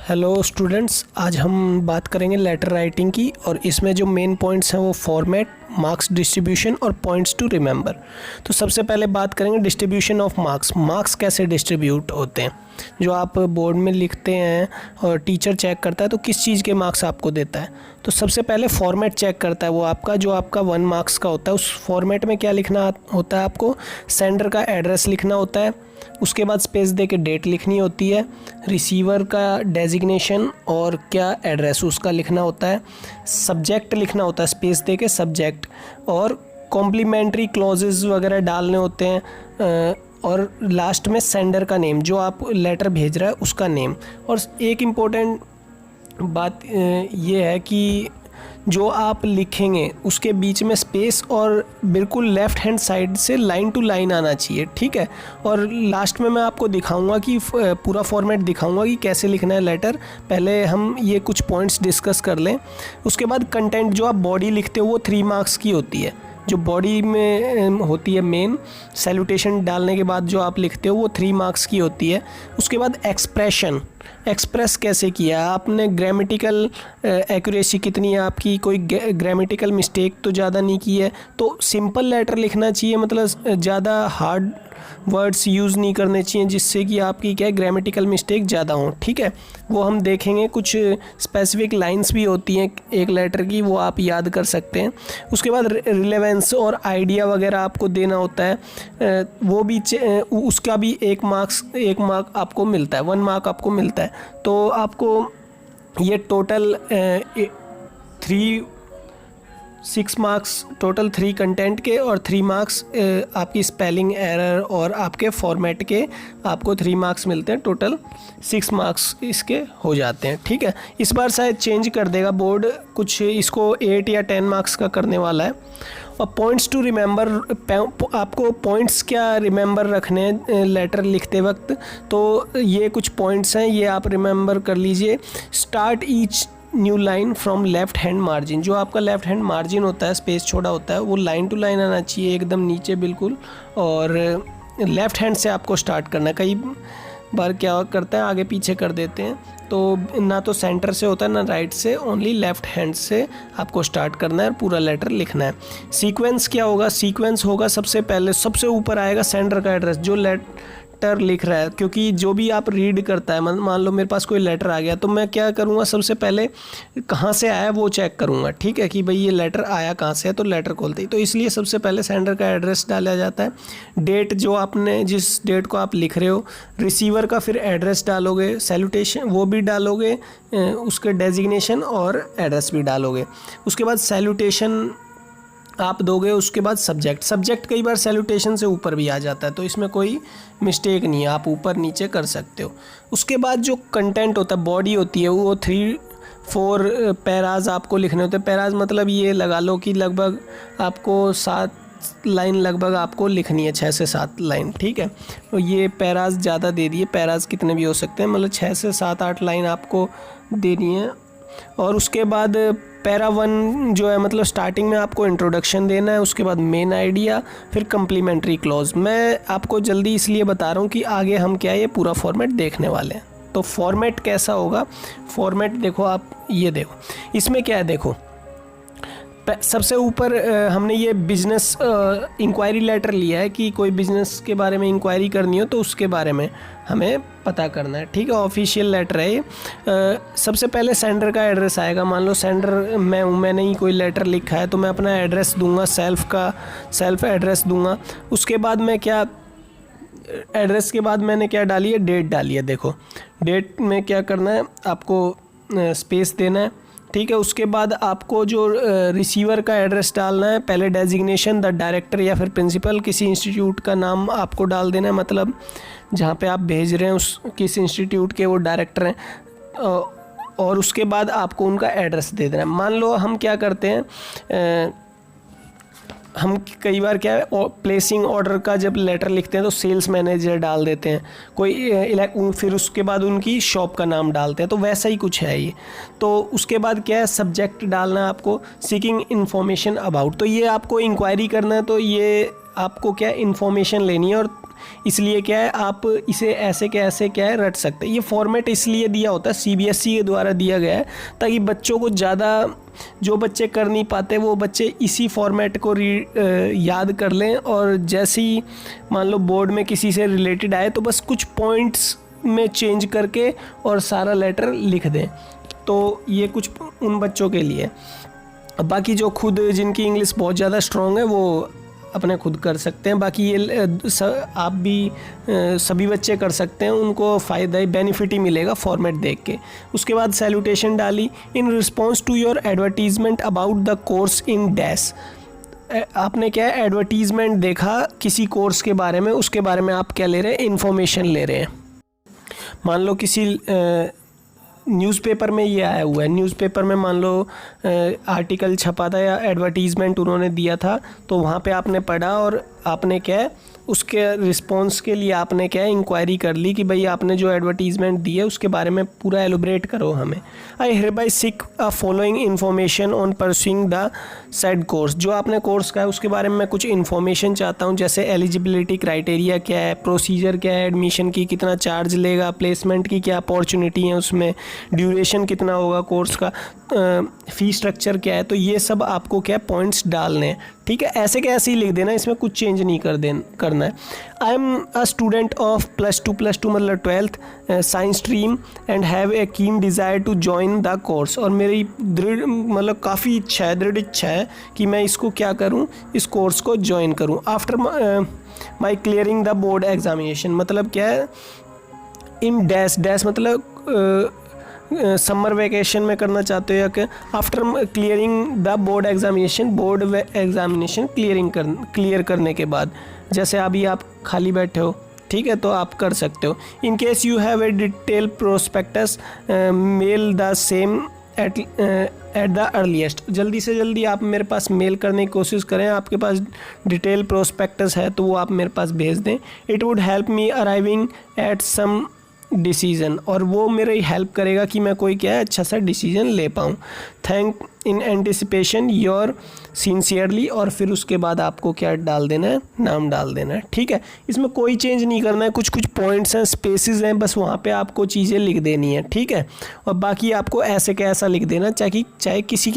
Hello students, आज हम बात करेंगे लेटर राइटिंग की। और इसमें जो मेन पॉइंट्स हैं वो फॉर्मेट, मार्क्स डिस्ट्रीब्यूशन और पॉइंट्स टू रिमेंबर। तो सबसे पहले बात करेंगे डिस्ट्रीब्यूशन ऑफ मार्क्स। मार्क्स कैसे डिस्ट्रीब्यूट होते हैं, जो आप बोर्ड में लिखते हैं और टीचर चेक करता है तो किस चीज़ के मार्क्स आपको देता है। तो सबसे पहले फॉर्मेट चेक करता है वो आपका, जो आपका 1 मार्क्स का होता है। उस फॉर्मेट में क्या लिखना होता है आपको? सेंडर का एड्रेस लिखना होता है, उसके बाद स्पेस दे के डेट लिखनी होती है, रिसीवर का डेजिग्नेशन और क्या एड्रेस उसका लिखना होता है, सब्जेक्ट लिखना होता है स्पेस दे के सब्जेक्ट, और कॉम्प्लीमेंट्री क्लॉजेज वगैरह डालने होते हैं, और लास्ट में सेंडर का नेम, जो आप लेटर भेज रहा है उसका नेम। और एक इम्पोर्टेंट बात ये है कि जो आप लिखेंगे उसके बीच में स्पेस और बिल्कुल लेफ़्ट हैंड साइड से लाइन टू लाइन आना चाहिए, ठीक है। और लास्ट में मैं आपको दिखाऊंगा कि पूरा फॉर्मेट दिखाऊंगा कि कैसे लिखना है लेटर। पहले हम ये कुछ पॉइंट्स डिस्कस कर लें। उसके बाद कंटेंट, जो आप बॉडी लिखते हो वो 3 मार्क्स की होती है। जो बॉडी में होती है मेन, सैल्यूटेशन डालने के बाद जो आप लिखते हो वो 3 मार्क्स की होती है। उसके बाद एक्सप्रेशन, एक्सप्रेस कैसे किया आपने, ग्रामेटिकल एक्यूरेसी कितनी है आपकी, कोई ग्रामेटिकल मिस्टेक तो ज़्यादा नहीं की है। तो सिंपल लेटर लिखना चाहिए, मतलब ज़्यादा हार्ड वर्ड्स यूज़ नहीं करने चाहिए जिससे कि आपकी क्या है ग्रामेटिकल मिस्टेक ज़्यादा हो, ठीक है। वो हम देखेंगे, कुछ स्पेसिफिक लाइंस भी होती हैं एक लेटर की, वो आप याद कर सकते हैं। उसके बाद रिलेवेंस और आइडिया वगैरह आपको देना होता है, वो भी उसका भी 1 मार्क आपको मिलता है, 1 मार्क आपको मिलता है। तो आपको ये टोटल 6 मार्क्स, टोटल 3 कंटेंट के और 3 मार्क्स आपकी स्पेलिंग एरर और आपके फॉर्मेट के, आपको 3 मार्क्स मिलते हैं। टोटल 6 मार्क्स इसके हो जाते हैं, ठीक है। इस बार शायद चेंज कर देगा बोर्ड, कुछ इसको 8 या 10 मार्क्स का करने वाला है। और पॉइंट्स टू रिमेंबर, आपको पॉइंट्स क्या रिमेंबर रखने हैं लेटर लिखते वक्त, तो ये कुछ पॉइंट्स हैं, ये आप रिमेंबर कर लीजिए। Start each new line from left hand margin, जो आपका लेफ्ट हैंड मार्जिन होता है, स्पेस छोड़ा होता है, वो लाइन टू लाइन आना चाहिए एकदम नीचे बिल्कुल, और लेफ्ट हैंड से आपको स्टार्ट करना है। कई बार क्या करता है आगे पीछे कर देते हैं, तो ना तो सेंटर से होता है ना राइट से, ओनली लेफ्ट हैंड से आपको स्टार्ट करना है और पूरा लेटर लिखना है। सीक्वेंस क्या होगा? सीक्वेंस होगा सबसे पहले, सबसे ऊपर आएगा सेंडर का एड्रेस, जो लेटर लिख रहा है, क्योंकि जो भी आप रीड करता है, मान लो मेरे पास कोई लेटर आ गया तो मैं क्या करूँगा, सबसे पहले कहाँ से आया वो चेक करूँगा, ठीक है, कि भाई ये लेटर आया कहाँ से है, तो लेटर खोलते ही तो इसलिए सबसे पहले सेंडर का एड्रेस डाला जाता है। डेट, जो आपने जिस डेट को आप लिख रहे हो, रिसीवर का फिर एड्रेस डालोगे, सैल्यूटेशन वो भी डालोगे, उसके डेजिग्नेशन और एड्रेस भी डालोगे। उसके बाद सैल्यूटेशन आप दोगे, उसके बाद सब्जेक्ट कई बार सैल्यूटेशन से ऊपर भी आ जाता है, तो इसमें कोई मिस्टेक नहीं है, आप ऊपर नीचे कर सकते हो। उसके बाद जो कंटेंट होता है, बॉडी होती है, वो 3-4 पैराज आपको लिखने होते हैं। पैराज मतलब ये लगा लो कि लगभग आपको 7 लाइन लगभग आपको लिखनी है, 6 से 7 लाइन, ठीक है। तो ये पैराज ज़्यादा दे दिए, पैराज कितने भी हो सकते हैं, मतलब 6 से 7-8 लाइन आपको देनी है। और उसके बाद पैरा 1 जो है, मतलब स्टार्टिंग में आपको इंट्रोडक्शन देना है, उसके बाद मेन आइडिया, फिर कम्प्लीमेंट्री क्लॉज। मैं आपको जल्दी इसलिए बता रहा हूँ कि आगे हम क्या ये पूरा फॉर्मेट देखने वाले हैं। तो फॉर्मेट कैसा होगा? फॉर्मेट देखो आप, ये देखो इसमें क्या है, देखो सबसे ऊपर हमने ये बिजनेस इंक्वायरी लेटर लिया है कि कोई बिजनेस के बारे में इंक्वायरी करनी हो तो उसके बारे में हमें पता करना है, ठीक है। ऑफिशियल लेटर है ये। सबसे पहले सेंडर का एड्रेस आएगा। मान लो सेंडर मैं हूँ, मैंने ही कोई लेटर लिखा है तो मैं अपना एड्रेस दूंगा, सेल्फ एड्रेस दूंगा। उसके बाद मैं क्या, एड्रेस के बाद मैंने क्या डाली है, डेट डाली है। देखो डेट में क्या करना है, आपको स्पेस देना है, ठीक है। उसके बाद आपको जो रिसीवर का एड्रेस डालना है, पहले डेजिग्नेशन, द डायरेक्टर या फिर प्रिंसिपल, किसी इंस्टीट्यूट का नाम आपको डाल देना है, मतलब जहाँ पे आप भेज रहे हैं उस किस इंस्टीट्यूट के वो डायरेक्टर हैं, और उसके बाद आपको उनका एड्रेस दे देना है। मान लो हम क्या करते हैं, हम कई बार क्या है, प्लेसिंग ऑर्डर का जब लेटर लिखते हैं तो सेल्स मैनेजर डाल देते हैं कोई, फिर उसके बाद उनकी शॉप का नाम डालते हैं, तो वैसा ही कुछ है ये। तो उसके बाद क्या है, सब्जेक्ट डालना है आपको, सीकिंग इन्फॉर्मेशन अबाउट, तो ये आपको इंक्वायरी करना है, तो ये आपको क्या इन्फॉर्मेशन लेनी है। और इसलिए क्या है, आप इसे ऐसे के ऐसे क्या है रट सकते हैं। ये फॉर्मेट इसलिए दिया होता है, सीबीएसई के द्वारा दिया गया है, ताकि बच्चों को ज़्यादा, जो बच्चे कर नहीं पाते वो बच्चे इसी फॉर्मेट को याद कर लें, और जैसे ही मान लो बोर्ड में किसी से रिलेटेड आए तो बस कुछ पॉइंट्स में चेंज करके और सारा लेटर लिख दें। तो ये कुछ उन बच्चों के लिए। बाकी जो खुद जिनकी इंग्लिश बहुत ज़्यादा स्ट्रॉन्ग है वो अपने खुद कर सकते हैं। बाकी ये आप भी सभी बच्चे कर सकते हैं, उनको फ़ायदा बेनिफिट ही मिलेगा फॉर्मेट देख के। उसके बाद सैल्यूटेशन डाली, in response to your advertisement about the course in dash. आपने क्या है, एडवर्टीजमेंट देखा किसी कोर्स के बारे में, उसके बारे में आप क्या ले रहे हैं, इन्फॉर्मेशन ले रहे हैं। मान लो किसी न्यूज़पेपर में ये आया हुआ है, न्यूज़पेपर में मान लो आर्टिकल छपा था या एडवर्टीज़मेंट उन्होंने दिया था, तो वहाँ पे आपने पढ़ा और आपने क्या है, उसके रिस्पॉन्स के लिए आपने क्या है, इंक्वायरी कर ली कि भाई आपने जो एडवर्टीज़मेंट दी है उसके बारे में पूरा एलोबरेट करो हमें। I hear by seek a following information on pursuing the said course. जो आपने कोर्स का है उसके बारे में मैं कुछ इन्फॉर्मेशन चाहता हूँ, जैसे एलिजिबिलिटी क्राइटेरिया क्या है, प्रोसीजर क्या है एडमिशन की, कितना चार्ज लेगा, प्लेसमेंट की क्या अपॉर्चुनिटी है उसमें, ड्यूरेशन कितना होगा कोर्स का, फ़ी स्ट्रक्चर क्या है। तो ये सब आपको क्या पॉइंट्स डालने हैं, ठीक है। ऐसे के ऐसे ही लिख देना, इसमें कुछ चेंज नहीं करना है। I am a student of +2 मतलब 12th science stream and have a keen desire to join the course. और मेरी दृढ़ मतलब काफ़ी इच्छा है, दृढ़ इच्छा है कि मैं इसको क्या करूं, इस कोर्स को ज्वाइन करूं। After my clearing the board examination, मतलब क्या है, इन डैश मतलब समर वेकेशन में करना चाहते हो, या कि after clearing the board examination clear करने के बाद, जैसे अभी आप खाली बैठे हो, ठीक है, तो आप कर सकते हो। In case you have a detail prospectus mail the same at the earliest. जल्दी से जल्दी आप मेरे पास मेल करने की कोशिश करें, आपके पास डिटेल प्रोस्पेक्टस है तो वो आप मेरे पास भेज दें। It would help me arriving at some decision, और वो मेरी हेल्प करेगा कि मैं कोई क्या है अच्छा सा डिसीजन ले पाऊँ। Thank in anticipation your sincerely, और फिर उसके बाद आपको क्या डाल देना है, नाम डाल देना है, ठीक है। इसमें कोई चेंज नहीं करना है, कुछ पॉइंट्स हैं, स्पेसेस हैं, बस वहाँ पे आपको चीज़ें लिख देनी है, ठीक है। और बाकी आपको ऐसे का ऐसा लिख देना, चाहे किसी के